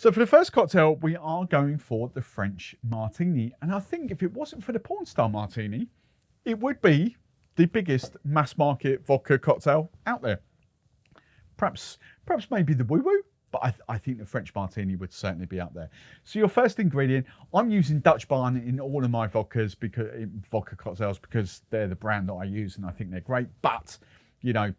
So for the first cocktail, we are going for the French Martini. And I think if it wasn't for the porn star Martini, it would be the biggest mass market vodka cocktail out there. Perhaps maybe the Woo Woo, but I think the French Martini would certainly be up there. So your first ingredient, I'm using Dutch Barn in all of my vodka cocktails because they're the brand that I use and I think they're great. But, you know,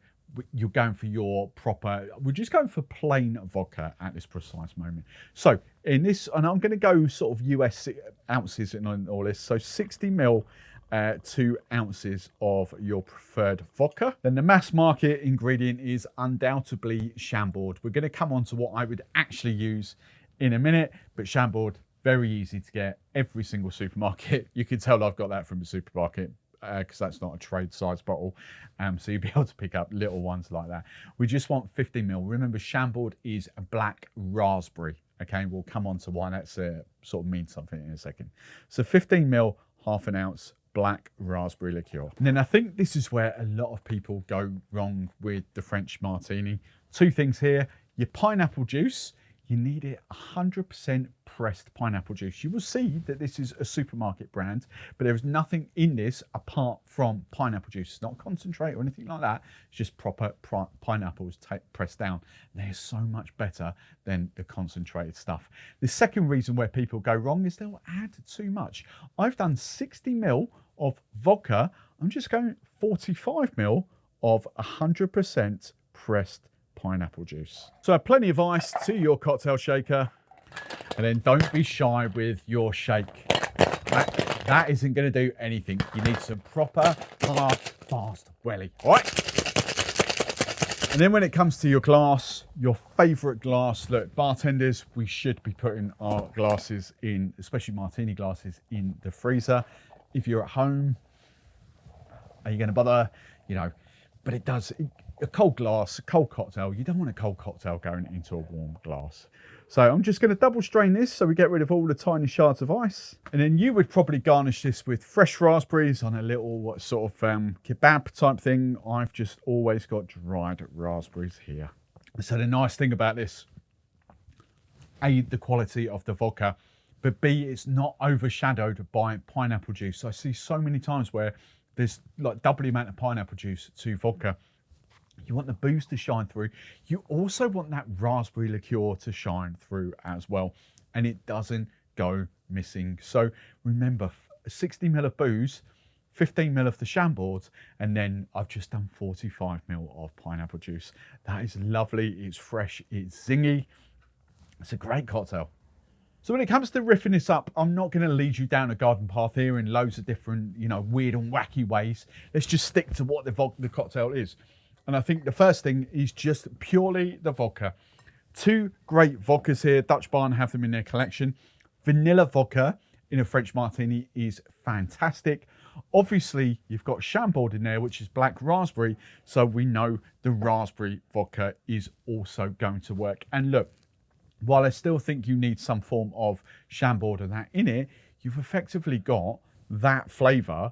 you're going for your proper, we're just going for plain vodka at this precise moment. So in this, and I'm going to go sort of US ounces in all this. So 60 ml, 2 ounces of your preferred vodka. Then the mass market ingredient is undoubtedly Chambord. We're going to come on to what I would actually use in a minute, but Chambord, very easy to get, every single supermarket. You can tell I've got that from the supermarket, because that's not a trade size bottle, so you'll be able to pick up little ones like that. We just want 50 ml. Remember, Chambord is a black raspberry. Okay, we'll come on to why that's sort of means something in a second. So 15 ml, half an ounce black raspberry liqueur. And then I think this is where a lot of people go wrong with the French Martini. Two things here: your pineapple juice. You need it 100% pressed pineapple juice. You will see that this is a supermarket brand, but there is nothing in this apart from pineapple juice. It's not concentrate or anything like that. It's just proper pineapples pressed down. And they're so much better than the concentrated stuff. The second reason where people go wrong is they'll add too much. I've done 60 ml of vodka. I'm just going 45 ml of 100% pressed pineapple juice. So add plenty of ice to your cocktail shaker, and then don't be shy with your shake. That isn't going to do anything. You need some proper, hard, fast welly. All right. And then when it comes to your glass, your favorite glass, look, bartenders, we should be putting our glasses in, especially martini glasses, in the freezer. If you're at home, are you going to bother? You know, but it does. A cold glass, a cold cocktail, you don't want a cold cocktail going into a warm glass. So I'm just going to double strain this so we get rid of all the tiny shards of ice. And then you would probably garnish this with fresh raspberries on a little sort of kebab type thing. I've just always got dried raspberries here. So the nice thing about this, A, the quality of the vodka, but B, it's not overshadowed by pineapple juice. I see so many times where there's like double the amount of pineapple juice to vodka. You want the booze to shine through. You also want that raspberry liqueur to shine through as well. And it doesn't go missing. So remember, 60 ml of booze, 15 ml of the Chambord, and then I've just done 45 ml of pineapple juice. That is lovely. It's fresh. It's zingy. It's a great cocktail. So when it comes to riffing this up, I'm not going to lead you down a garden path here in loads of different, you know, weird and wacky ways. Let's just stick to what the cocktail is. And I think the first thing is just purely the vodka. Two great vodkas here. Dutch Barn have them in their collection. Vanilla vodka in a French Martini is fantastic. Obviously, you've got Chambord in there, which is black raspberry. So we know the raspberry vodka is also going to work. And look, while I still think you need some form of Chambord and that in it, you've effectively got that flavour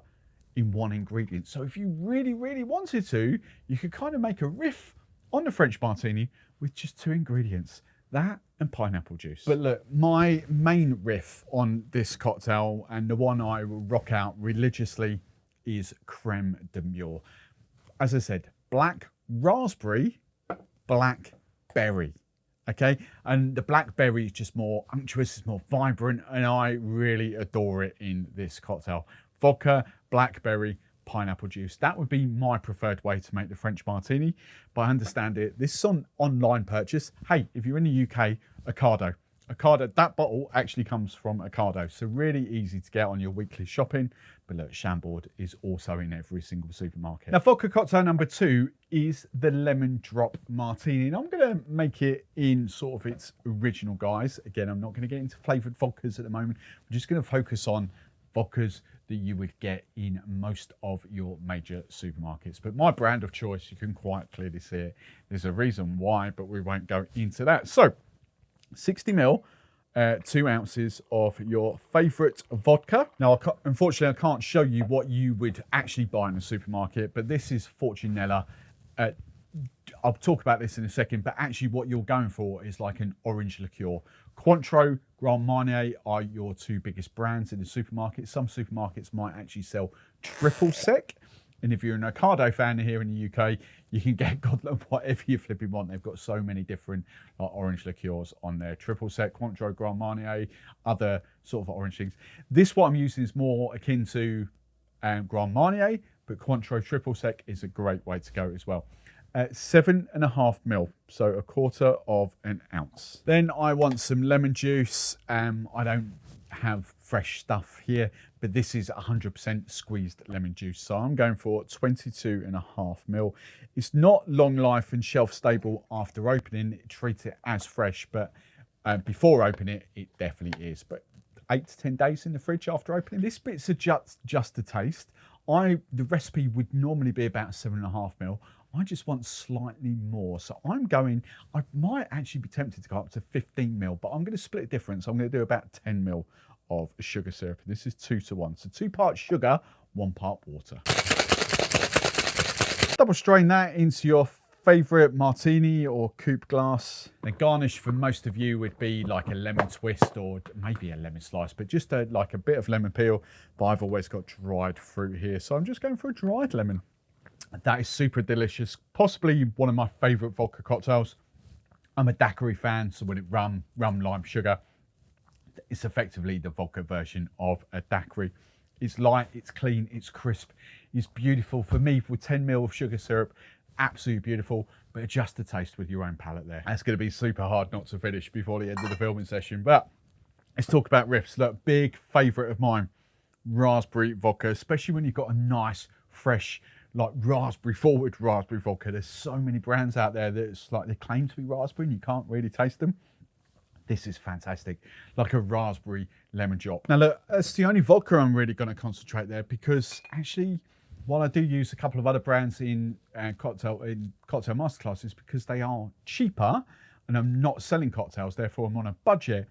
in one ingredient. So if you really, really wanted to, you could kind of make a riff on the French Martini with just 2 ingredients, that and pineapple juice. But look, my main riff on this cocktail, and the one I will rock out religiously, is creme de mure. As I said, black raspberry, black berry. Okay, and the blackberry is just more unctuous, it's more vibrant, and I really adore it in this cocktail. Vodka, blackberry, pineapple juice. That would be my preferred way to make the French Martini, but I understand it. This is an online purchase. Hey, if you're in the UK, Ocado. Ocado, that bottle actually comes from Ocado, so really easy to get on your weekly shopping. But look, Chambord is also in every single supermarket. Now, vodka cocktail number 2 is the lemon drop martini, and I'm going to make it in sort of its original guise. Again, I'm not going to get into flavoured vodkas at the moment. I'm just going to focus on vodkas that you would get in most of your major supermarkets. But my brand of choice, you can quite clearly see it. There's a reason why, but we won't go into that. So 60 ml, 2 ounces of your favourite vodka. Now, unfortunately, I can't show you what you would actually buy in a supermarket, but this is Fortunella. I'll talk about this in a second, but actually what you're going for is like an orange liqueur. Cointreau, Grand Marnier are your two biggest brands in the supermarket. Some supermarkets might actually sell triple sec. And if you're an Ocado fan here in the UK, you can get God knows whatever you flipping want. They've got so many different orange liqueurs on there. Triple sec, Cointreau, Grand Marnier, other sort of orange things. This, what I'm using, is more akin to Grand Marnier, but Cointreau triple sec is a great way to go as well. 7.5 ml, so a quarter of an ounce. Then I want some lemon juice. I don't have fresh stuff here, but this is 100% squeezed lemon juice, so I'm going for 22.5 ml. It's not long life and shelf stable after opening. Treat it as fresh, but before opening it, it definitely is. But 8 to 10 days in the fridge after opening. This bit's just a taste. The recipe would normally be about 7.5 ml. I just want slightly more. So I might actually be tempted to go up to 15 ml, but I'm going to split a difference. I'm going to do about 10 ml of sugar syrup. This is 2 to 1. So 2 parts sugar, 1 part water. Double strain that into your favourite martini or coupe glass. The garnish for most of you would be like a lemon twist or maybe a lemon slice, but just like a bit of lemon peel. But I've always got dried fruit here, so I'm just going for a dried lemon. That is super delicious. Possibly one of my favourite vodka cocktails. I'm a daiquiri fan, so when it rum, lime, sugar, it's effectively the vodka version of a daiquiri. It's light, it's clean, it's crisp, it's beautiful. For me, with 10 ml of sugar syrup, absolutely beautiful, but adjust the taste with your own palate there. That's going to be super hard not to finish before the end of the filming session, but let's talk about riffs. Look, big favourite of mine, raspberry vodka, especially when you've got a nice, fresh, like raspberry forward raspberry vodka. There's so many brands out there that it's like they claim to be raspberry and you can't really taste them. This is fantastic, like a raspberry lemon drop. Now look, that's the only vodka I'm really going to concentrate there, because actually, while I do use a couple of other brands in cocktail masterclasses, because they are cheaper and I'm not selling cocktails, therefore I'm on a budget,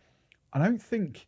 I don't think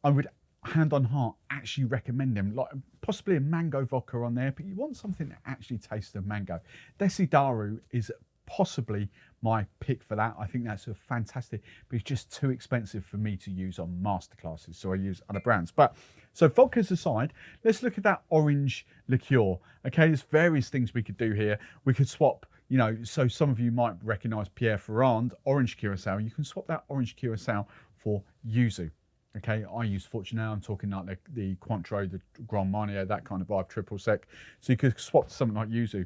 I would hand on heart actually recommend them. Like possibly a mango vodka on there, but you want something that actually tastes of mango. Desidaru is possibly my pick for that. I think that's a fantastic, but it's just too expensive for me to use on masterclasses, so I use other brands. But so vodkas aside, let's look at that orange liqueur. Okay, there's various things we could do here. We could swap, you know, so some of you might recognize Pierre Ferrand orange curacao. You can swap that orange curacao for yuzu. Okay, I use Fortunale. I'm talking like the Cointreau, the Grand Marnier, that kind of vibe, triple sec. So you could swap to something like yuzu.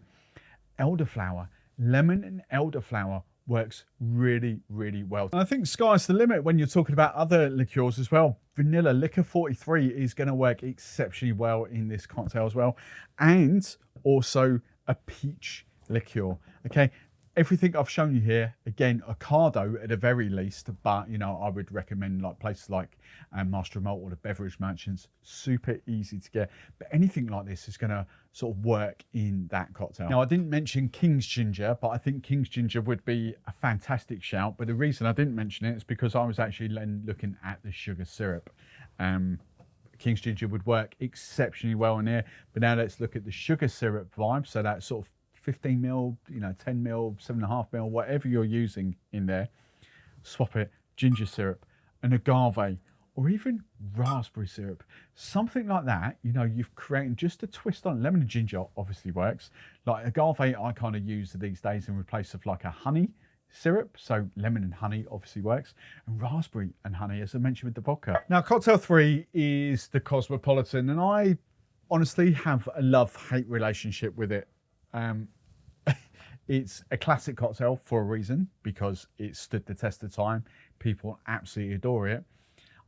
Elderflower, lemon and elderflower works really, really well. And I think sky's the limit when you're talking about other liqueurs as well. Vanilla Liquor 43 is going to work exceptionally well in this cocktail as well. And also a peach liqueur. Okay, everything I've shown you here, again, Ocado at the very least, but you know, I would recommend like places like Master Malt or the beverage merchants. Super easy to get, but anything like this is going to sort of work in that cocktail. Now, I didn't mention King's Ginger, but I think King's Ginger would be a fantastic shout. But the reason I didn't mention it is because I was actually looking at the sugar syrup. King's Ginger would work exceptionally well in here. But now let's look at the sugar syrup vibe. So that sort of 15 ml, you know, 10 ml, 7.5 ml, whatever you're using in there, swap it, ginger syrup, an agave, or even raspberry syrup, something like that. You know, you've created just a twist on. Lemon and ginger obviously works. Like agave, I kind of use these days in place of like a honey syrup. So lemon and honey obviously works, and raspberry and honey, as I mentioned with the vodka. Now, cocktail 3 is the Cosmopolitan, and I honestly have a love-hate relationship with it. It's a classic cocktail for a reason, because it stood the test of time. People absolutely adore it.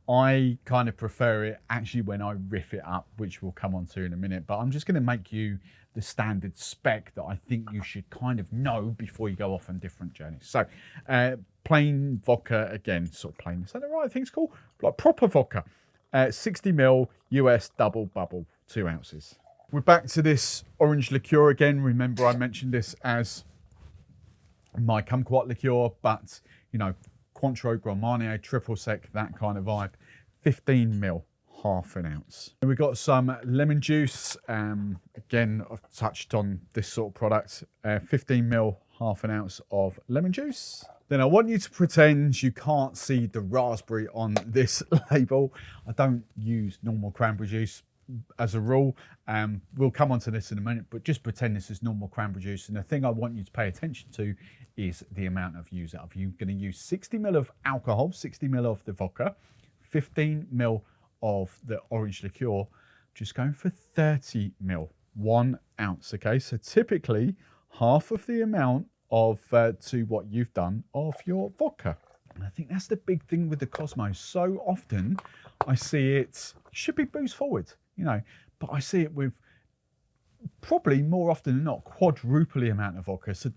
I kind of prefer it actually when I riff it up, which we'll come on to in a minute, but I'm just going to make you the standard spec that I think you should kind of know before you go off on different journeys. So plain vodka, again, sort of plain, is that the right thing it's called? Like proper vodka, 60 ml US double bubble, 2 ounces. We're back to this orange liqueur again. Remember, I mentioned this as my kumquat liqueur, but you know, Cointreau, Grand Marnier, triple sec, that kind of vibe. 15 ml, half an ounce. And we've got some lemon juice. Again, I've touched on this sort of product. 15 ml, half an ounce of lemon juice. Then I want you to pretend you can't see the raspberry on this label. I don't use normal cranberry juice as a rule. We'll come on to this in a minute, but just pretend this is normal cranberry juice. And the thing I want you to pay attention to is the amount of use of. You're going to use 60 ml of alcohol, 60 ml of the vodka, 15 ml of the orange liqueur, just going for 30 ml, 1 ounce. Okay, so typically half of the amount of to what you've done of your vodka. And I think that's the big thing with the Cosmo. So often I see it should be booze forward, you know, but I see it with probably more often than not quadruple the amount of vodka, so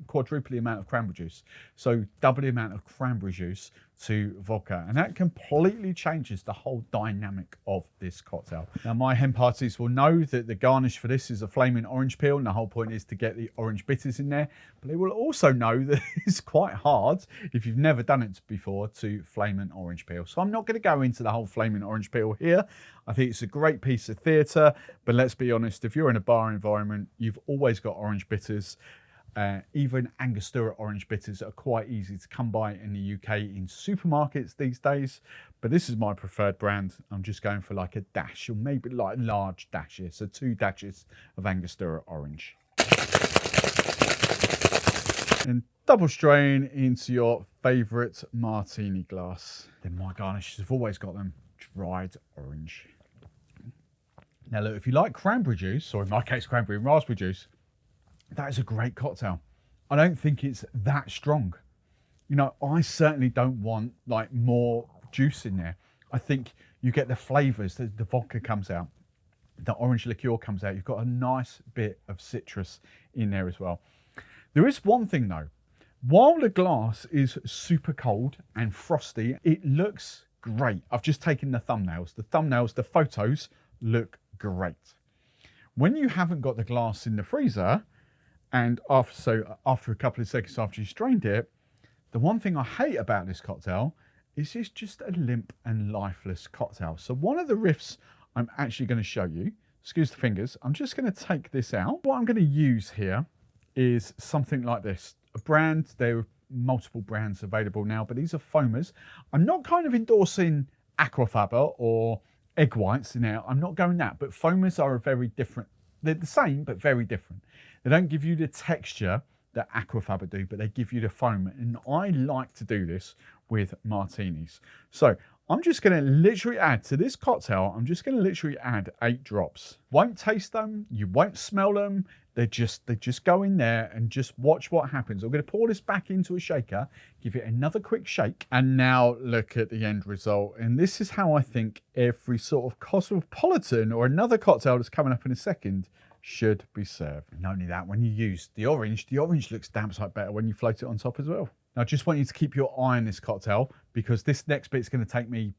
quadruple the amount of cranberry juice, so double the amount of cranberry juice to vodka, and that completely changes the whole dynamic of this cocktail. Now my hen parties will know that the garnish for this is a flaming orange peel, and the whole point is to get the orange bitters in there, but they will also know that it's quite hard, if you've never done it before, to flame an orange peel. So I'm not going to go into the whole flaming orange peel here. I think it's a great piece of theatre, but let's be honest, if you're in a bar environment, you've always got orange bitters. Even Angostura orange bitters are quite easy to come by in the UK in supermarkets these days, but this is my preferred brand. I'm just going for like a dash, or maybe like a large dash here, so 2 dashes of Angostura orange. And double strain into your favourite martini glass. Then my garnishes have always got them dried orange. Now look, if you like cranberry juice, or in my case cranberry and raspberry juice, that is a great cocktail. I don't think it's that strong. You know, I certainly don't want like more juice in there. I think you get the flavours, the vodka comes out, the orange liqueur comes out. You've got a nice bit of citrus in there as well. There is one thing though. While the glass is super cold and frosty, it looks great. I've just taken the thumbnails. The photos look great. When you haven't got the glass in the freezer, and after a couple of seconds after you strained it, the one thing I hate about this cocktail is it's just a limp and lifeless cocktail. So one of the riffs I'm actually going to show you, excuse the fingers, I'm just going to take this out. What I'm going to use here is something like this. A brand, there are multiple brands available now, but these are foamers. I'm not kind of endorsing aquafaba or egg whites in there. I'm not going that, but foamers are a very different. They're the same, but very different. They don't give you the texture that aquafaba do, but they give you the foam. And I like to do this with martinis. So I'm just going to literally add to this cocktail, I'm just going to literally add 8 drops. Won't taste them, you won't smell them. They just go in there and just watch what happens. I'm going to pour this back into a shaker, give it another quick shake, and now look at the end result. And this is how I think every sort of Cosmopolitan or another cocktail that's coming up in a second should be served. And not only that, when you use the orange looks damn sight better when you float it on top as well. Now I just want you to keep your eye on this cocktail, because this next bit is going to take me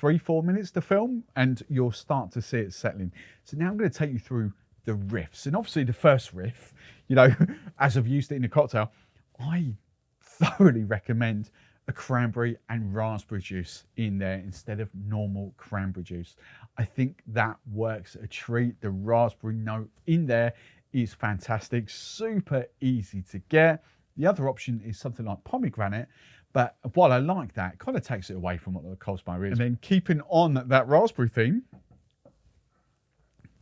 3-4 minutes to film, and you'll start to see it settling. So now I'm going to take you through the riffs. And obviously the first riff, you know, as I've used it in a cocktail, I thoroughly recommend a cranberry and raspberry juice in there instead of normal cranberry juice. I think that works a treat. The raspberry note in there is fantastic, super easy to get. The other option is something like pomegranate, but while I like that, it kind of takes it away from what the Cosmo is. And then keeping on that raspberry theme,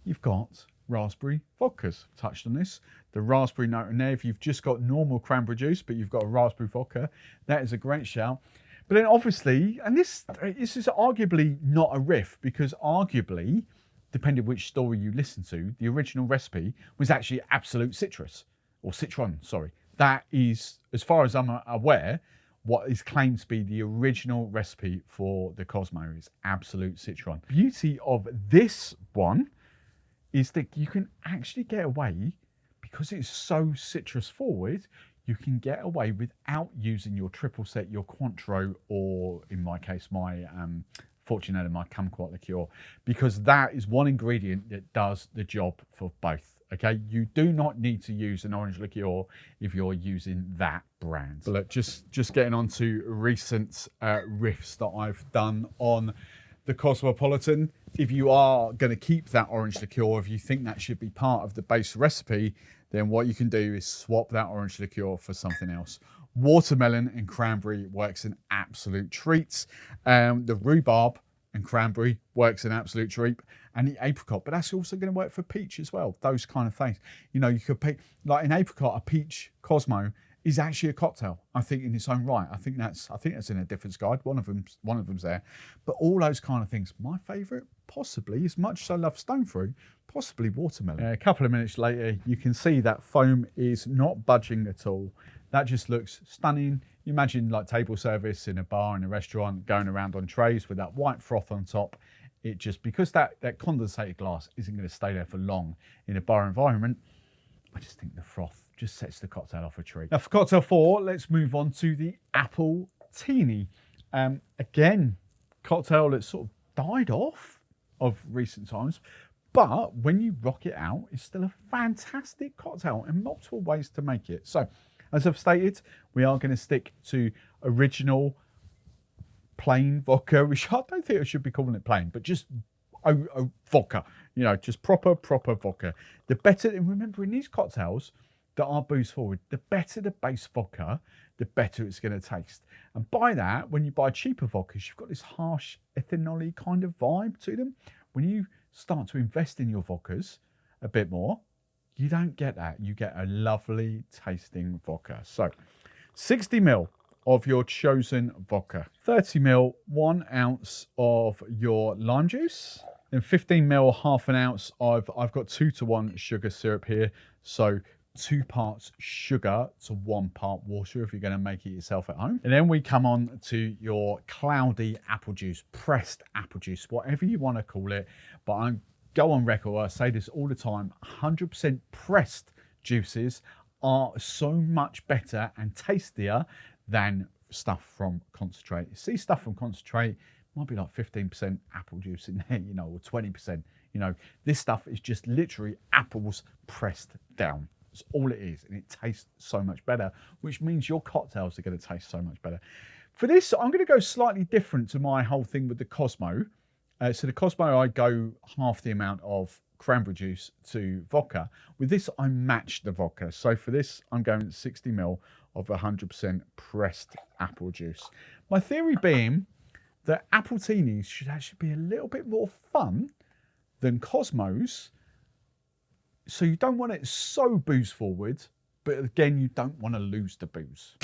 you've got raspberry vodkas. Touched on this, the raspberry note in there. If you've just got normal cranberry juice but you've got a raspberry vodka, that is a great shout. But then obviously, and this is arguably not a riff, because arguably, depending which story you listen to, the original recipe was actually absolute citrus, or citron, sorry. That is, as far as I'm aware, what is claimed to be the original recipe for the Cosmo is absolute citron. Beauty of this one is that you can actually get away, because it's so citrus forward, you can get away without using your triple set, your Cointreau, or in my case, my Fortunata, my kumquat liqueur, because that is one ingredient that does the job for both. Okay, you do not need to use an orange liqueur if you're using that brand. But look, just getting on to recent riffs that I've done on the Cosmopolitan. If you are going to keep that orange liqueur, if you think that should be part of the base recipe, then what you can do is swap that orange liqueur for something else. Watermelon and cranberry works in absolute treats. The rhubarb and cranberry works in absolute treat, and the apricot, but that's also going to work for peach as well. Those kind of things. You know, you could pick, like an apricot, a peach Cosmo is actually a cocktail, I think, in its own right. I think that's in a difference guide. One of them's there. But all those kind of things. My favourite, possibly, as much as I love stone fruit, possibly watermelon. A couple of minutes later, you can see that foam is not budging at all. That just looks stunning. You imagine like table service in a bar, in a restaurant, going around on trays with that white froth on top. It just, because that condensated glass isn't going to stay there for long in a bar environment, I just think the froth just sets the cocktail off a treat. Now for cocktail 4, let's move on to the Appletini. Again, cocktail that sort of died off of recent times, but when you rock it out, it's still a fantastic cocktail and multiple ways to make it. So, as I've stated, we are going to stick to original plain vodka, which I don't think I should be calling it plain, but just vodka, you know, just proper vodka. The better, and remember in these cocktails that are booze forward, the better the base vodka, the better it's going to taste. And by that, when you buy cheaper vodkas, you've got this harsh ethanol-y kind of vibe to them. When you start to invest in your vodkas a bit more, you don't get that. You get a lovely tasting vodka. So 60 ml of your chosen vodka, 30 ml, 1 ounce of your lime juice, then 15 ml, half an ounce of, I've got 2-to-1 sugar syrup here. So 2 parts sugar to 1 part water if you're going to make it yourself at home. And then we come on to your cloudy apple juice, pressed apple juice, whatever you want to call it. But I go on record, I say this all the time, 100% pressed juices are so much better and tastier than stuff from concentrate. You see, stuff from concentrate might be like 15% apple juice in there, you know, or 20%. You know, this stuff is just literally apples pressed down. That's all it is, and it tastes so much better, which means your cocktails are going to taste so much better. For this, I'm going to go slightly different to my whole thing with the Cosmo. So the Cosmo, I go half the amount of cranberry juice to vodka. With this, I match the vodka. So for this, I'm going 60 ml of 100% pressed apple juice. My theory being that Appletinis should actually be a little bit more fun than Cosmos. So you don't want it so booze forward, but again, you don't want to lose the booze.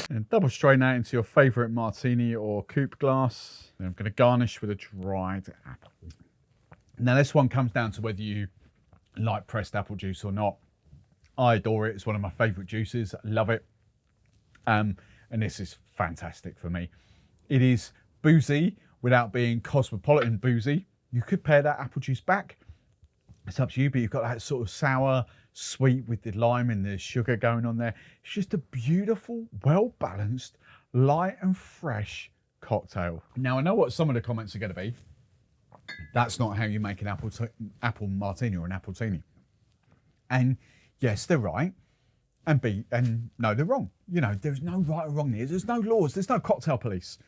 And double strain that into your favourite martini or coupe glass. And I'm going to garnish with a dried apple. Now this one comes down to whether you like pressed apple juice or not. I adore it. It's one of my favourite juices. I love it. And this is fantastic for me. It is boozy without being cosmopolitan boozy. You could pair that apple juice back. It's up to you, but you've got that sort of sour, sweet with the lime and the sugar going on there. It's just a beautiful, well-balanced, light and fresh cocktail. Now, I know what some of the comments are going to be. That's not how you make an apple martini or an Appletini. And yes, they're right. And no, they're wrong. You know, there's no right or wrong here. There's no laws. There's no cocktail police.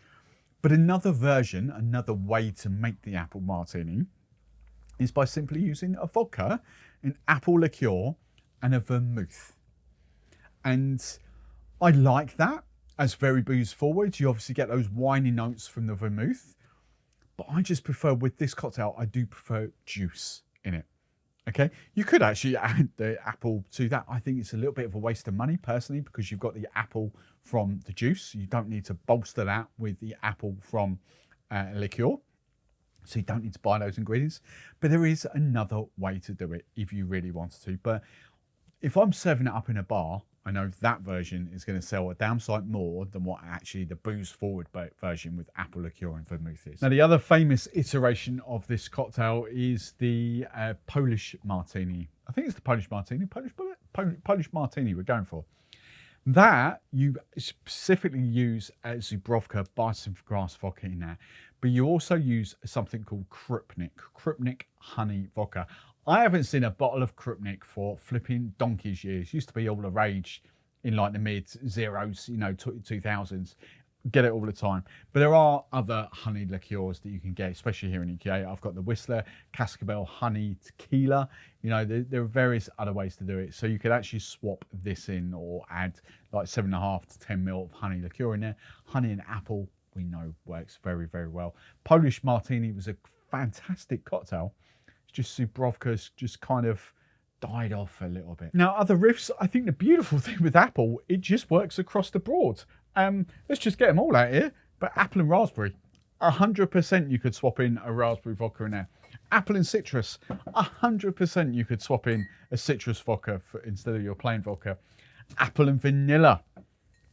But another version, another way to make the apple martini is by simply using a vodka, an apple liqueur, and a vermouth. And I like that as very booze forward. You obviously get those winey notes from the vermouth. But I just prefer, with this cocktail, I do prefer juice in it. Okay, you could actually add the apple to that. I think it's a little bit of a waste of money personally, because you've got the apple from the juice. You don't need to bolster that with the apple from liqueur. So you don't need to buy those ingredients. But there is another way to do it if you really wanted to. But if I'm serving it up in a bar, I know that version is going to sell a damn sight more than what actually the booze forward version with apple liqueur and vermouth is. Now, the other famous iteration of this cocktail is the Polish Martini. I think it's the Polish Martini, Polish Martini we're going for. That you specifically use as Zubrovka, Bison grass vodka in there. But you also use something called Krupnik honey vodka. I haven't seen a bottle of Krupnik for flipping donkey's years. Used to be all the rage in like the mid-zeros, you know, 2000s. get it all the time. But there are other honey liqueurs that you can get, especially here in the UK. I've got the Whistler Cascabel Honey Tequila. You know, there are various other ways to do it. So you could actually swap this in or add like 7.5 to 10 ml of honey liqueur in there. Honey and apple, we know, works very, very well. Polish Martini was a fantastic cocktail. It's just Subrovka's just kind of died off a little bit. Now, other riffs, I think the beautiful thing with apple, it just works across the board. Let's just get them all out here. But apple and raspberry, 100% you could swap in a raspberry vodka in there. Apple and citrus, 100% you could swap in a citrus vodka instead of your plain vodka. Apple and vanilla,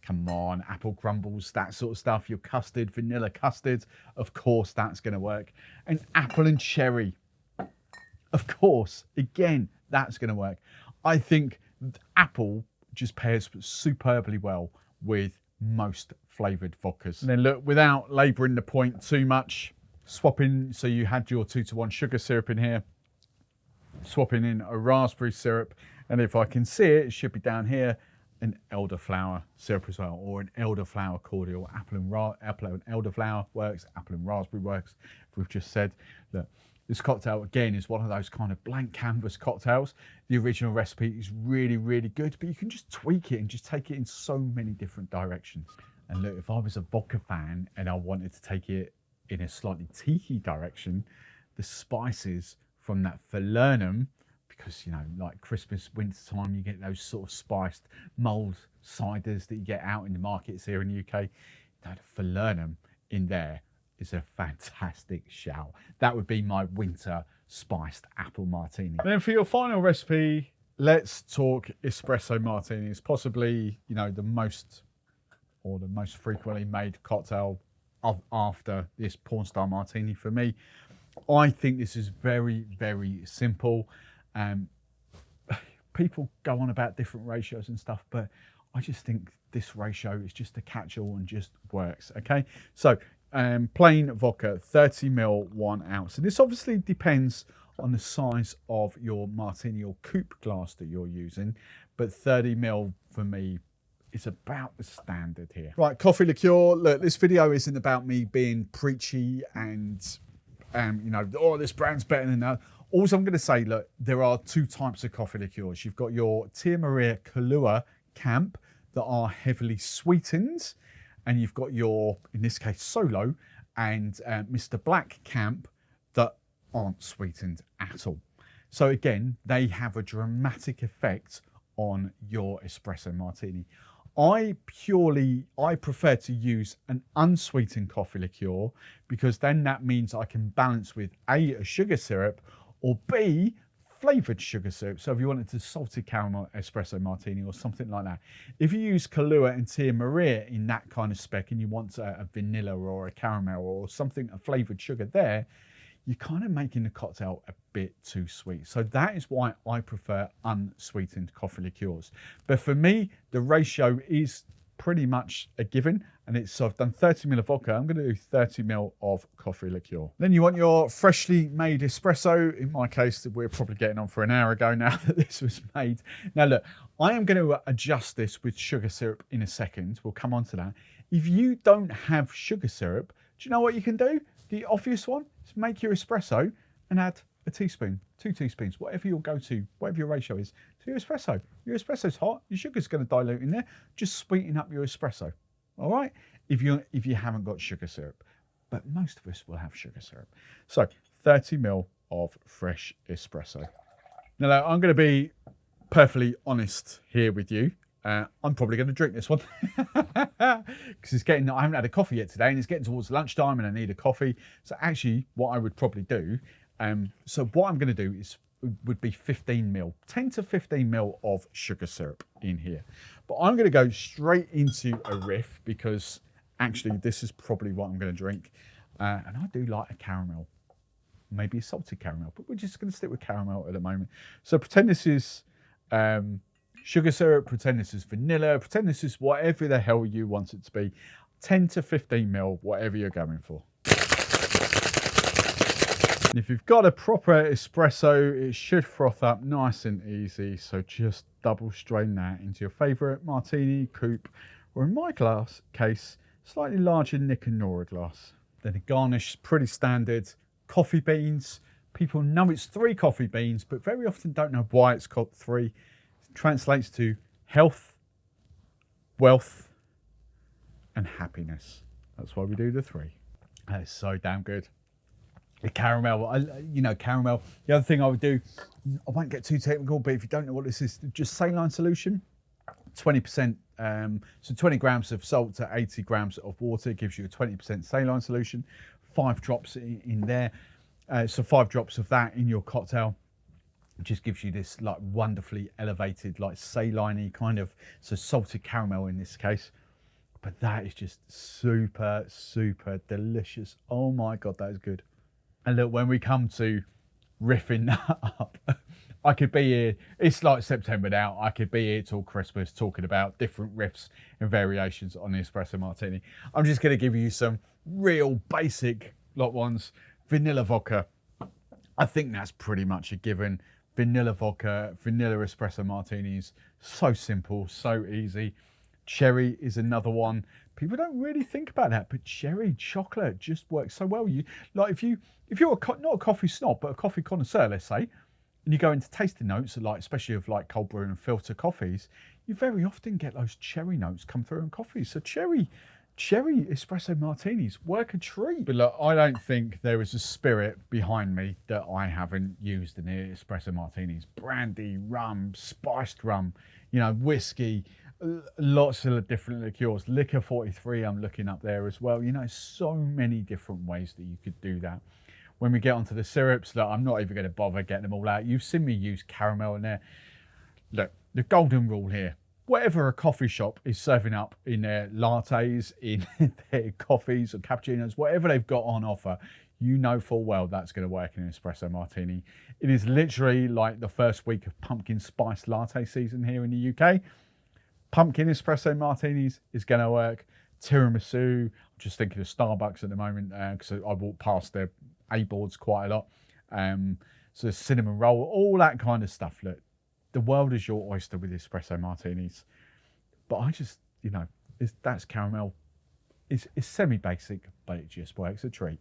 come on, apple crumbles, that sort of stuff. Your custard, vanilla custard, of course that's going to work. And apple and cherry, of course, again, that's going to work. I think apple just pairs superbly well with most flavoured vodkas. And then look, without labouring the point too much, swapping, so you had your 2-to-1 sugar syrup in here, swapping in a raspberry syrup, and if I can see it, it should be down here, an elderflower syrup as well, or an elderflower cordial. Apple and elderflower works, apple and raspberry works. We've just said that this cocktail, again, is one of those kind of blank canvas cocktails. The original recipe is really, really good, but you can just tweak it and just take it in so many different directions. And look, if I was a vodka fan and I wanted to take it in a slightly tiki direction, the spices from that falernum, because, you know, like Christmas, winter time, you get those sort of spiced mulled ciders that you get out in the markets here in the UK. That falernum in there is a fantastic shout. That would be my winter spiced apple martini. And then for your final recipe, let's talk espresso martinis. Possibly, you know, the most frequently made cocktail after this porn star martini for me. I think this is very, very simple. People go on about different ratios and stuff, but I just think this ratio is just a catch-all and just works. Okay, so plain vodka, 30 ml, 1 ounce. And this obviously depends on the size of your martini or coupe glass that you're using, but 30 ml for me is about the standard here. Right, coffee liqueur. Look, this video isn't about me being preachy and, you know, oh, this brand's better than that. All I'm going to say, look, there are 2 types of coffee liqueurs. You've got your Tia Maria Kahlua Camp that are heavily sweetened, and you've got your, in this case, Solo and Mr. Black Camp that aren't sweetened at all. So again, they have a dramatic effect on your espresso martini. I prefer to use an unsweetened coffee liqueur, because then that means I can balance with a sugar syrup, or B, flavoured sugar syrup. So if you wanted to salted caramel espresso martini or something like that. If you use Kahlua and Tia Maria in that kind of spec and you want a vanilla or a caramel or something, a flavoured sugar there, you're kind of making the cocktail a bit too sweet. So that is why I prefer unsweetened coffee liqueurs. But for me, the ratio is pretty much a given, and it's, so I've done 30 ml of vodka, I'm going to do 30 ml of coffee liqueur. Then you want your freshly made espresso. In my case, we're probably getting on for an hour ago now that this was made. Now look, I am going to adjust this with sugar syrup in a second. We'll come on to that. If you don't have sugar syrup, do you know what you can do? The obvious one is make your espresso and add a teaspoon, 2 teaspoons, whatever your go-to, whatever your ratio is, to your espresso. Your espresso's hot, your sugar's going to dilute in there. Just sweeten up your espresso, all right? If you haven't got sugar syrup, but most of us will have sugar syrup. So 30 ml of fresh espresso. Now, I'm going to be perfectly honest here with you. I'm probably going to drink this one because I haven't had a coffee yet today, and it's getting towards lunchtime and I need a coffee. So actually what I would probably do, so what I'm going to do would be 15 ml, 10 to 15 ml of sugar syrup in here. But I'm going to go straight into a riff, because actually this is probably what I'm going to drink. And I do like a caramel, maybe a salted caramel, but we're just going to stick with caramel at the moment. So pretend this is sugar syrup, pretend this is vanilla, pretend this is whatever the hell you want it to be. 10 to 15 ml, whatever you're going for. And if you've got a proper espresso, it should froth up nice and easy. So just double strain that into your favourite martini, coupe, or in my case, slightly larger Nick and Nora glass. Then the garnish is pretty standard. Coffee beans. People know it's 3 coffee beans, but very often don't know why it's called 3. It translates to health, wealth, and happiness. That's why we do the 3. That is so damn good. The caramel, caramel. The other thing I would do, I won't get too technical, but if you don't know what this is, just saline solution, 20%. So 20 grams of salt to 80 grams of water gives you a 20% saline solution. 5 drops in there. So 5 drops of that in your cocktail just gives you this like wonderfully elevated, like saline-y kind of, so salted caramel in this case. But that is just super, super delicious. Oh my God, that is good. And look, when we come to riffing that up, I could be here, it's like September now, I could be here till Christmas talking about different riffs and variations on the Espresso Martini. I'm just gonna give you some real basic ones. Vanilla vodka, I think that's pretty much a given. Vanilla vodka, vanilla Espresso Martinis, so simple, so easy. Cherry is another one. People don't really think about that, but cherry chocolate just works so well. If you're not a coffee snob, but a coffee connoisseur, let's say, and you go into tasting notes, like especially of like cold brew and filter coffees, you very often get those cherry notes come through in coffees. So cherry Espresso Martinis work a treat. But look, I don't think there is a spirit behind me that I haven't used in the Espresso Martinis. Brandy, rum, spiced rum, whiskey, lots of different liqueurs. Liquor 43 I'm looking up there as well. So many different ways that you could do that. When we get onto the syrups, look, I'm not even going to bother getting them all out. You've seen me use caramel in there. Look, the golden rule here. Whatever a coffee shop is serving up in their lattes, in their coffees or cappuccinos, whatever they've got on offer, you know full well that's going to work in an Espresso Martini. It is literally like the first week of pumpkin spice latte season here in the UK. Pumpkin Espresso Martinis is going to work. Tiramisu, I'm just thinking of Starbucks at the moment because I walk past their A-boards quite a lot. So cinnamon roll, all that kind of stuff. Look, the world is your oyster with Espresso Martinis. But I just, that's caramel. It's semi-basic, but it just works a treat.